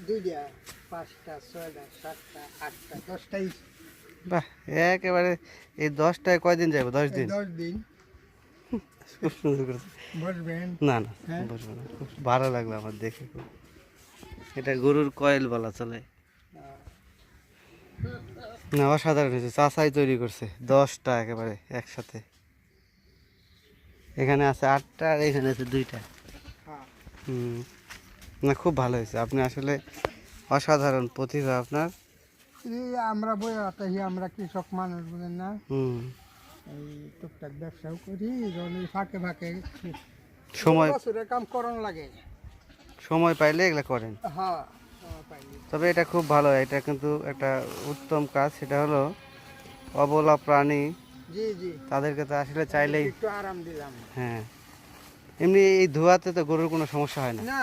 দুইটা, 5টা, 6টা, 7টা, 8টা, 10টাই। বাহ, একেবারে এই 10টায় কয়দিন যাবে? 10 দিন। 10 দিন। খুব সুন্দর করেছে। বসবেন। না না, হ্যাঁ। বসবো না, খুব ভালো লাগলো আমার দেখে খুব। এটা গরুর কয়েল বলা চলে। না, অসাধারণ হয়েছে, চাচাই তৈরি করছে 10টা একেবারে একসাথে। এখানে আছে 8টা আর এখানে আছে 2টা। হ্যাঁ। হুম, না খুব ভালো হয়েছে, আপনি আসলে অসাধারণ প্রতিভা আপনার। এই আমরা বই আতাহি, আমরা কৃষক মানুষ বলেন না, হুম, এই টুকটাক ব্যবসাও করি, যখন এই ফাঁকে ফাঁকে সময় বছরের কাম করন লাগে। সময় পাইলে এগুলো করেন। হ্যাঁ, পাইনি। তবে এটা খুব ভালো, এটা কিন্তু একটা উত্তম কাজ। সেটা হলো অবলা প্রাণী, জি জি, তাদেরকে তো আসলে চাইলেই। একটু আরাম দিলাম। হ্যাঁ, এমনি এই ধোয়াতে তো গরুর কোনো সমস্যা হয় না। না,